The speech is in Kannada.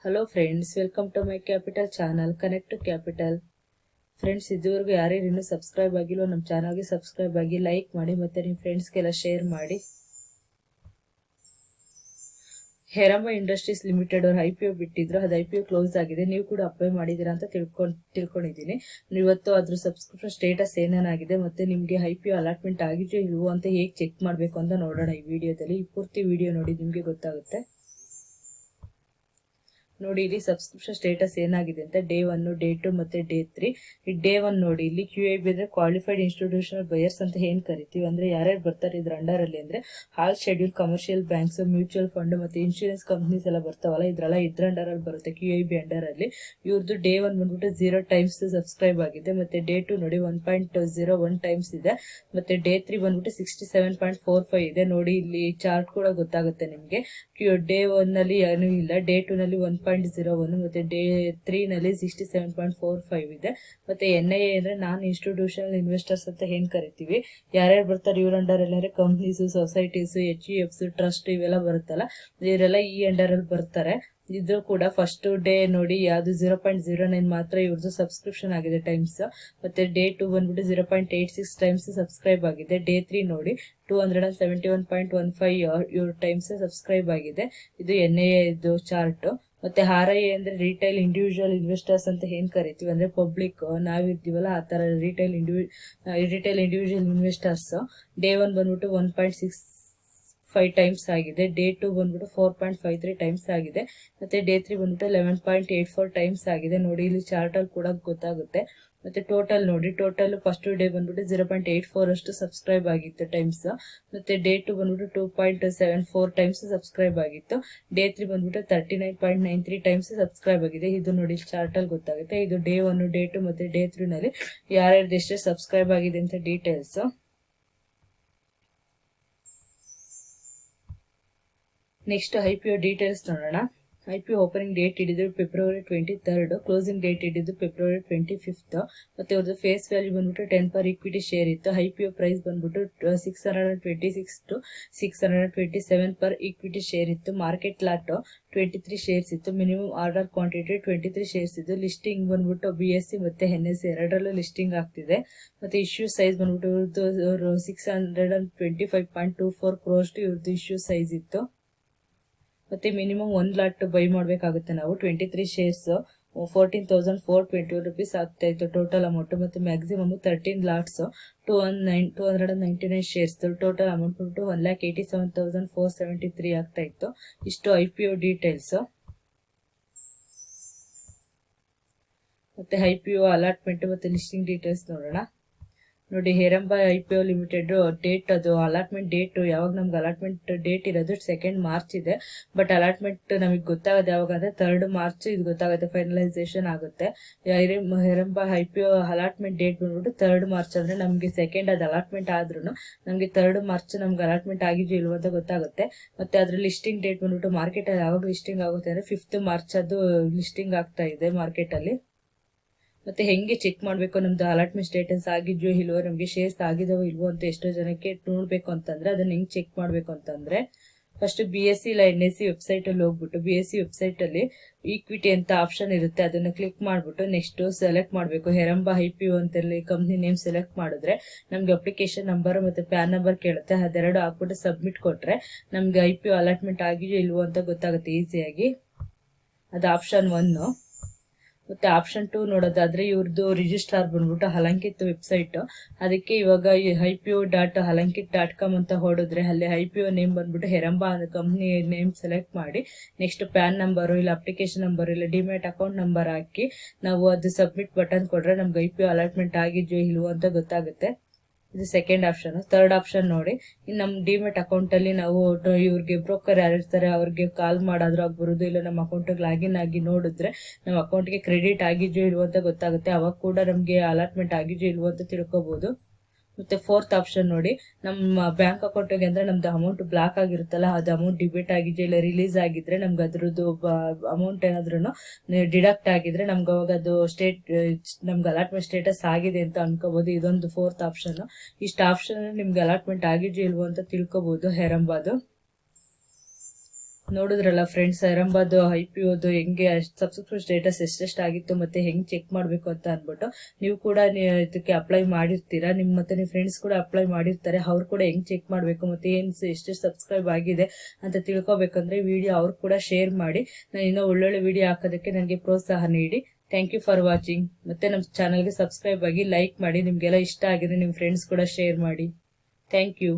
Hello friends, welcome to my capital channel connect to capital. Friends, ಇದುವರೆಗೂ ಯಾರ್ಯಾರು ಇನ್ನೂ ಸಬ್ಸ್ಕ್ರೈಬ್ ಆಗಿಲ್ವೋ ನಮ್ಮ ಚಾನಲ್ಗೆ ಸಬ್ಸ್ಕ್ರೈಬ್ ಆಗಿ ಲೈಕ್ ಮಾಡಿ ಮತ್ತು ನಿಮ್ಮ ಫ್ರೆಂಡ್ಸ್ಗೆಲ್ಲ ಶೇರ್ ಮಾಡಿ. ಹೆರಂಬ ಇಂಡಸ್ಟ್ರೀಸ್ ಲಿಮಿಟೆಡ್ ಅವ್ರು IPO ಬಿಟ್ಟಿದ್ರು, ಅದು IPO ಕ್ಲೋಸ್ ಆಗಿದೆ. ನೀವು ಕೂಡ ಅಪ್ಲೈ ಮಾಡಿದ್ದೀರಾ ಅಂತ ತಿಳ್ಕೊಂಡಿದ್ದೀನಿ. ಇವತ್ತು ಅದ್ರ ಸಬ್ಸ್ಕ್ರಿಪ್ಷನ್ ಸ್ಟೇಟಸ್ ಏನೇನಾಗಿದೆ ಮತ್ತೆ ನಿಮಗೆ IPO ಅಲಾಟ್ಮೆಂಟ್ ಆಗಿದೆಯೋ ಇಲ್ವೋ ಅಂತ ಹೇಗೆ ಚೆಕ್ ಮಾಡಬೇಕು ಅಂತ ನೋಡೋಣ ಈ ವಿಡಿಯೋದಲ್ಲಿ. ಈ ಪೂರ್ತಿ ವಿಡಿಯೋ ನೋಡಿ ನಿಮಗೆ ಗೊತ್ತಾಗುತ್ತೆ. ನೋಡಿ, ಇಲ್ಲಿ ಸಬ್ಸ್ಕ್ರಿಪ್ಷನ್ ಸ್ಟೇಟಸ್ ಏನಾಗಿದೆ ಅಂತ ಡೇ 1, ಡೇ 2 ಮತ್ತೆ ಡೇ 3. ಈ ಡೇ 1 ನೋಡಿ, ಇಲ್ಲಿ QIB ಅಂದ್ರೆ ಕ್ವಾಲಿಫೈಡ್ ಇನ್ಸ್ಟಿಟ್ಯೂಷನಲ್ ಬಯರ್ಸ್ ಅಂತ ಏನ್ ಕರಿತೀವಿ. ಅಂದ್ರೆ ಯಾರ್ಯಾರು ಬರ್ತಾರೆ ಇದ್ರ ಅಂಡರ್ ಅಲ್ಲಿ ಅಂದ್ರೆ all schedule commercial banks, mutual fund ಮತ್ತೆ ಇನ್ಶೂರೆನ್ಸ್ ಕಂಪ್ನೀಸ್ ಎಲ್ಲ ಬರ್ತಾವಲ್ಲ, ಇದ್ರ ಅಂಡರ್ ಅಲ್ಲಿ ಬರುತ್ತೆ. QIB ಅಂಡರ್ ಅಲ್ಲಿ ಇವ್ರದ್ದು ಡೇ 1 ಬಂದ್ಬಿಟ್ಟು 0 ಟೈಮ್ಸ್ ಸಬ್ಸ್ಕ್ರೈಬ್ ಆಗಿದೆ. ಮತ್ತೆ ಡೇ 2 ನೋಡಿ 1.01 ಟೈಮ್ಸ್ ಇದೆ. ಮತ್ತೆ ಡೇ 3 ಬಂದ್ಬಿಟ್ಟು 67.45 ಇದೆ. ನೋಡಿ, ಇಲ್ಲಿ ಚಾರ್ಟ್ ಕೂಡ ಗೊತ್ತಾಗುತ್ತೆ ನಿಮ್ಗೆ. ಡೇ 1 ನಲ್ಲಿ ಏನೂ ಇಲ್ಲ, ಡೇ 2 ನಲ್ಲಿ 1.01 ಮತ್ತೆ ಡೇ 3 ನಲ್ಲಿ 67.45 ಇದೆ. ಮತ್ತೆ NIA ಅಂದ್ರೆ ನಾನ್ ಇನ್ಸ್ಟಿಟ್ಯೂಷನಲ್ ಇನ್ವೆಸ್ಟರ್ಸ್ ಅಂತ ಏನ್ ಕರಿತೀವಿ. ಯಾರ್ಯಾರು ಬರ್ತಾರೆ ಇವ್ರ ಅಂಡರ್ ಅಲ್ಲಿ ಕಂಪ್ನೀಸ್, ಸೊಸೈಟೀಸ್, HUFs, ಟ್ರಸ್ಟ್ ಇವೆಲ್ಲ ಬರುತ್ತಲ್ಲ, ಇವರೆಲ್ಲ ಈ ಅಂಡರ್ ಅಲ್ಲಿ ಬರ್ತಾರೆ. ಇದು ಕೂಡ ಫಸ್ಟ್ ಡೇ ನೋಡಿ ಯಾವ್ದು 0.09 ಮಾತ್ರ ಇವ್ರದ್ದು ಸಬ್ಸ್ಕ್ರಿಪ್ಷನ್ ಆಗಿದೆ ಟೈಮ್ಸ್. ಮತ್ತೆ ಡೇ 2 ಬಂದ್ಬಿಟ್ಟು 0.86 ಟೈಮ್ಸ್ ಸಬ್ಸ್ಕ್ರೈಬ್ ಆಗಿದೆ. ಡೇ 3 ನೋಡಿ 271.15 ಇವ್ರ ಟೈಮ್ಸ್ ಸಬ್ಸ್ಕ್ರೈಬ್ ಆಗಿದೆ. ಇದು NIA ಇದು ಚಾರ್ಟ್. ಮತ್ತೆ RIA ಅಂದ್ರೆ ರಿಟೈಲ್ ಇಂಡಿವಿಜುವಲ್ ಇನ್ವೆಸ್ಟರ್ಸ್ ಅಂತ ಏನ್ ಕರಿತೀವಿ. ಅಂದ್ರೆ ಪಬ್ಲಿಕ್ ನಾವಿರ್ತೀವಲ್ಲ ಆ ತರ ರಿಟೈಲ್ ಇಂಡಿವಿಜುವಲ್ ಇನ್ವೆಸ್ಟರ್ಸ್. ಡೇ 1 ಬಂದ್ಬಿಟ್ಟು 1.65 ಟೈಮ್ಸ್ ಆಗಿದೆ. ಡೇ 2 ಬಂದ್ಬಿಟ್ಟು 4.53 ಟೈಮ್ಸ್ ಆಗಿದೆ. ಮತ್ತೆ ಡೇ 3 ಬಂದ್ಬಿಟ್ಟು 11.84 ಟೈಮ್ಸ್ ಆಗಿದೆ. ನೋಡಿ, ಇಲ್ಲಿ ಚಾರ್ಟ್ ಅಲ್ಲಿ ಕೂಡ ಗೊತ್ತಾಗುತ್ತೆ. ಮತ್ತೆ ಟೋಟಲ್ ನೋಡಿ, ಟೋಟಲ್ ಫಸ್ಟ್ ಡೇ ಬಂದ್ಬಿಟ್ಟು 0.84 ಅಷ್ಟು ಸಬ್ಸ್ಕ್ರೈಬ್ ಆಗಿತ್ತು ಟೈಮ್ಸ್. ಮತ್ತೆ ಡೇ 2 ಬಂದ್ಬಿಟ್ಟು 2.74 ಟೈಮ್ಸ್ ಸಬ್ಸ್ಕ್ರೈಬ್ ಆಗಿತ್ತು. ಡೇ 3 ಬಂದ್ಬಿಟ್ಟು 39.93 ಟೈಮ್ಸ್ ಸಬ್ಸ್ಕ್ರೈಬ್ ಆಗಿದೆ. ಇದು ನೋಡಿ ಚಾರ್ಟ್ ಅಲ್ಲಿ ಗೊತ್ತಾಗುತ್ತೆ. ಇದು ಡೇ 1, ಡೇ 2 ಮತ್ತೆ ಡೇ 3 ನಲ್ಲಿ ಯಾರ್ಯಾರ್ದು ಎಷ್ಟು ಸಬ್ಸ್ಕ್ರೈಬ್ ಆಗಿದೆ ಅಂತ ಡೀಟೇಲ್ಸ್. ನೆಕ್ಸ್ಟ್ IPO ಡೀಟೇಲ್ಸ್ ನೋಡೋಣ. IPO ಓಪನಿಂಗ್ ಡೇಟ್ ಹಿಡಿದು February 23rd, ಕ್ಲೋಸಿಂಗ್ ಡೇಟ್ ಹಿಡಿದು February 25th. ಮತ್ತೆ ಅವ್ರದ್ದು ಫೇಸ್ ವ್ಯಾಲ್ಯೂ ಬಂದ್ಬಿಟ್ಟು 10 per equity ಶೇರ್ ಇತ್ತು. IPO ಪ್ರೈಸ್ ಬಂದ್ಬಿಟ್ಟು 626 to 627 per equity ಶೇರ್ ಇತ್ತು. ಮಾರ್ಕೆಟ್ ಲಾಟ್ 23 ಶೇರ್ಸ್ ಇತ್ತು. ಮಿನಿಮಮ್ ಆರ್ಡರ್ ಕ್ವಾಂಟಿಟಿ 23 ಶೇರ್ಸ್ ಇತ್ತು. ಲಿಸ್ಟಿಂಗ್ ಬಂದ್ಬಿಟ್ಟು BSE ಮತ್ತೆ NSE ಎರಡರಲ್ಲೂ ಲಿಸ್ಟಿಂಗ್ ಆಗ್ತಿದೆ. ಮತ್ತೆ ಇಶ್ಯೂ ಸೈಜ್ ಬಂದ್ಬಿಟ್ಟು ಇವ್ರದ್ದು 625.24 crores ಇವ್ರದ್ದು ಇಶ್ಯೂ ಸೈಜ್ ಇತ್ತು. ಮತ್ತೆ ಮಿನಿಮಮ್ 1 ಲಾಟ್ ಬೈ ಮಾಡಬೇಕಾಗುತ್ತೆ ನಾವು. 23 ಶೇರ್ಸ್ 14,420 rupees ಆಗ್ತಾ ಇತ್ತು ಟೋಟಲ್ ಅಮೌಂಟ್. ಮತ್ತೆ maximum 13 lots 299 shares total amount ಬಂದ್ಬಿಟ್ಟು 1,87,473 ಆಗ್ತಾ ಇತ್ತು. ಇಷ್ಟು IPO ಡೀಟೇಲ್ಸ್. ಮತ್ತೆ IPO ಅಲಾಟ್ಮೆಂಟ್ ಮತ್ತೆ ಲಿಸ್ಟಿಂಗ್ ಡೀಟೇಲ್ಸ್ ನೋಡೋಣ. ನೋಡಿ, ಹೆರಂಬ IPO ಲಿಮಿಟೆಡ್ ಡೇಟ್, ಅದು ಅಲಾಟ್ಮೆಂಟ್ ಡೇಟ್ ಯಾವಾಗ ನಮ್ಗೆ ಅಲಾಟ್ಮೆಂಟ್ ಡೇಟ್ ಇರೋದು 2nd ಮಾರ್ಚ್ ಇದೆ. ಬಟ್ ಅಲಾಟ್ಮೆಂಟ್ ನಮಗೆ ಗೊತ್ತಾಗುತ್ತೆ ಯಾವಾಗ ಅಂದ್ರೆ 3rd ಮಾರ್ಚ್ ಇದು ಗೊತ್ತಾಗುತ್ತೆ, ಫೈನಲೈಸೇಷನ್ ಆಗುತ್ತೆ. ಹೆರಂಬ IPO ಅಲಾಟ್ಮೆಂಟ್ ಡೇಟ್ ಬಂದ್ಬಿಟ್ಟು 3rd ಮಾರ್ಚ್. ಅಂದ್ರೆ ನಮ್ಗೆ 2nd ಅದು ಅಲಾಟ್ಮೆಂಟ್ ಆದ್ರೂ ನಮ್ಗೆ 3rd ಮಾರ್ಚ್ ನಮ್ಗೆ ಅಲಾಟ್ಮೆಂಟ್ ಆಗಿದೆಯೋ ಇಲ್ವೋ ಅಂತ ಗೊತ್ತಾಗುತ್ತೆ. ಮತ್ತೆ ಅದ್ರ ಲಿಸ್ಟಿಂಗ್ ಡೇಟ್ ಬಂದ್ಬಿಟ್ಟು ಮಾರ್ಕೆಟ್ ಅಲ್ಲಿ ಯಾವಾಗ ಲಿಸ್ಟಿಂಗ್ ಆಗುತ್ತೆ ಅಂದ್ರೆ 5th ಮಾರ್ಚ್ ಅದು ಲಿಸ್ಟಿಂಗ್ ಆಗ್ತಾ ಇದೆ ಮಾರ್ಕೆಟ್ ಅಲ್ಲಿ. ಮತ್ತೆ ಹೆಂಗೆ ಚೆಕ್ ಮಾಡ್ಬೇಕು ನಮ್ದು ಅಲಾಟ್ಮೆಂಟ್ ಸ್ಟೇಟಸ್ ಆಗಿದ್ಯೋ ಇಲ್ವೋ, ನಮ್ಗೆ ಶೇರ್ಸ್ ಆಗಿದಾವೋ ಇಲ್ವೋ ಅಂತ ಎಷ್ಟೋ ಜನಕ್ಕೆ ನೋಡ್ಬೇಕು ಅಂತಂದ್ರೆ ಅದನ್ನ ಹೆಂಗ್ ಚೆಕ್ ಮಾಡ್ಬೇಕು ಅಂತಂದ್ರೆ ಫಸ್ಟ್ BSE ಇಲ್ಲ NSE ವೆಬ್ಸೈಟ್ ಅಲ್ಲಿ ಹೋಗ್ಬಿಟ್ಟು BSE ವೆಬ್ಸೈಟ್ ಅಲ್ಲಿ ಈಕ್ವಿಟಿ ಅಂತ ಆಪ್ಷನ್ ಇರುತ್ತೆ, ಅದನ್ನ ಕ್ಲಿಕ್ ಮಾಡ್ಬಿಟ್ಟು ನೆಕ್ಸ್ಟ್ ಸೆಲೆಕ್ಟ್ ಮಾಡ್ಬೇಕು. ಹೆರಂಬ IPO ಅಂತ ಕಂಪ್ನಿ ನೇಮ್ ಸೆಲೆಕ್ಟ್ ಮಾಡಿದ್ರೆ ನಮ್ಗೆ ಅಪ್ಲಿಕೇಶನ್ ನಂಬರ್ ಮತ್ತೆ ಪ್ಯಾನ್ ನಂಬರ್ ಕೇಳುತ್ತೆ. ಅದೆರಡು ಹಾಕ್ಬಿಟ್ಟು ಸಬ್ಮಿಟ್ ಕೊಟ್ರೆ ನಮ್ಗೆ IPO ಅಲಾಟ್ಮೆಂಟ್ ಆಗಿದೆಯೋ ಇಲ್ವೋ ಅಂತ ಗೊತ್ತಾಗುತ್ತೆ ಈಸಿಯಾಗಿ. ಅದು ಆಪ್ಷನ್ 1. ಮತ್ತೆ ಆಪ್ಷನ್ 2 ನೋಡೋದಾದ್ರೆ ಇವ್ರದ್ದು ರಿಜಿಸ್ಟ್ರಾರ್ ಬಂದ್ಬಿಟ್ಟು ಹಲಂಕಿತ್ ವೆಬ್ಸೈಟ್. ಅದಕ್ಕೆ ಇವಾಗ IPO.halankit.com ಅಂತ ಹೊಡಿದ್ರೆ ಅಲ್ಲಿ IPO ನೇಮ್ ಬಂದ್ಬಿಟ್ಟು ಹೆರಂಬ ಕಂಪ್ನಿ ನೇಮ್ ಸೆಲೆಕ್ಟ್ ಮಾಡಿ ನೆಕ್ಸ್ಟ್ ಪ್ಯಾನ್ ನಂಬರು ಇಲ್ಲ ಅಪ್ಲಿಕೇಶನ್ ನಂಬರ್ ಇಲ್ಲ ಡಿಮ್ಯಾಟ್ ಅಕೌಂಟ್ ನಂಬರ್ ಹಾಕಿ ನಾವು ಅದು ಸಬ್ಮಿಟ್ ಬಟನ್ ಕೊಟ್ರೆ ನಮ್ಗೆ IPO ಅಲಾಟ್ಮೆಂಟ್ ಆಗಿದೆಯೋ ಇಲ್ವೋ ಅಂತ ಗೊತ್ತಾಗುತ್ತೆ. ಇದು 2nd ಆಪ್ಷನ್. 3rd ಆಪ್ಷನ್ ನೋಡಿ, ನಮ್ಮ ಡಿಮೆಟ್ ಅಕೌಂಟ್ ಅಲ್ಲಿ ನಾವು ಇವ್ರಿಗೆ ಬ್ರೋಕರ್ ಯಾರಿರ್ತಾರೆ ಅವ್ರಿಗೆ ಕಾಲ್ ಮಾಡಾದ್ರೂ ಆಗ್ಬರುದು, ಇಲ್ಲ ನಮ್ಮ ಅಕೌಂಟ್ ಲಾಗಿನ್ ಆಗಿ ನೋಡಿದ್ರೆ ನಮ್ಮ ಅಕೌಂಟ್ಗೆ ಕ್ರೆಡಿಟ್ ಆಗಿದೆಯೋ ಇಲ್ವೋ ಅಂತ ಗೊತ್ತಾಗುತ್ತೆ. ಅವಾಗ ಕೂಡ ನಮ್ಗೆ ಅಲಾಟ್ಮೆಂಟ್ ಆಗಿದೆಯೋ ಇಲ್ವೋ ಅಂತ ತಿಳ್ಕೊಬಹುದು. ಮತ್ತೆ 4th ಆಪ್ಷನ್ ನೋಡಿ, ನಮ್ಮ ಬ್ಯಾಂಕ್ ಅಕೌಂಟ್ಗೆ ಅಂದ್ರೆ ನಮ್ದು ಅಮೌಂಟ್ ಬ್ಲಾಕ್ ಆಗಿರುತ್ತಲ್ಲ, ಅದು ಅಮೌಂಟ್ ಡಿಬಿಟ್ ಆಗಿದೆಯೋ ಇಲ್ಲ ರಿಲೀಸ್ ಆಗಿದ್ರೆ ನಮ್ಗೆ ಅದ್ರದ್ದು ಅಮೌಂಟ್ ಏನಾದ್ರೂ ಡಿಡಕ್ಟ್ ಆಗಿದ್ರೆ ನಮ್ಗೆ ಅವಾಗ ಅದು ನಮ್ಗೆ ಅಲಾಟ್ಮೆಂಟ್ ಸ್ಟೇಟಸ್ ಆಗಿದೆ ಅಂತ ಅನ್ಕೋಬಹುದು. ಇದೊಂದು 4th ಆಪ್ಷನ್. ಇಷ್ಟು ಆಪ್ಷನ್ ನಿಮ್ಗೆ ಅಲಾಟ್ಮೆಂಟ್ ಆಗಿದೆಯೋ ಇಲ್ವೋ ಅಂತ ತಿಳ್ಕೊಬಹುದು ಹೆರಂಬಾದು. ನೋಡಿದ್ರಲ್ಲ ಫ್ರೆಂಡ್ಸ್, ಐರಂಬಾದ್ IPOದು ಹೆಂಗೆ ಸಬ್ಸ್ಕ್ರಿಪ್ಷನ್ ಸ್ಟೇಟಸ್ ಎಷ್ಟೆಷ್ಟು ಆಗಿತ್ತು ಮತ್ತೆ ಹೆಂಗ್ ಚೆಕ್ ಮಾಡ್ಬೇಕು ಅಂತ ಅನ್ಬಿಟ್ಟು ನೀವು ಕೂಡ ಇದಕ್ಕೆ ಅಪ್ಲೈ ಮಾಡಿರ್ತೀರಾ. ಮತ್ತೆ ನಿಮ್ಮ ಫ್ರೆಂಡ್ಸ್ ಕೂಡ ಅಪ್ಲೈ ಮಾಡಿರ್ತಾರೆ. ಅವ್ರು ಕೂಡ ಹೆಂಗ್ ಚೆಕ್ ಮಾಡ್ಬೇಕು ಮತ್ತೆ ಎಷ್ಟೆಷ್ಟು ಸಬ್ಸ್ಕ್ರೈಬ್ ಆಗಿದೆ ಅಂತ ತಿಳ್ಕೊಬೇಕಂದ್ರೆ ವಿಡಿಯೋ ಅವ್ರು ಕೂಡ ಶೇರ್ ಮಾಡಿ. ನಾನು ಇನ್ನೂ ಒಳ್ಳೊಳ್ಳೆ ವಿಡಿಯೋ ಹಾಕೋದಕ್ಕೆ ನನಗೆ ಪ್ರೋತ್ಸಾಹ ನೀಡಿ. Thank you for watching. ಮತ್ತೆ ನಮ್ಮ ಚಾನಲ್ಗೆ ಸಬ್ಸ್ಕ್ರೈಬ್ ಆಗಿ, ಲೈಕ್ ಮಾಡಿ. ನಿಮ್ಗೆಲ್ಲ ಇಷ್ಟ ಆಗಿದ್ರೆ ನಿಮ್ಮ ಫ್ರೆಂಡ್ಸ್ ಕೂಡ ಶೇರ್ ಮಾಡಿ. Thank you.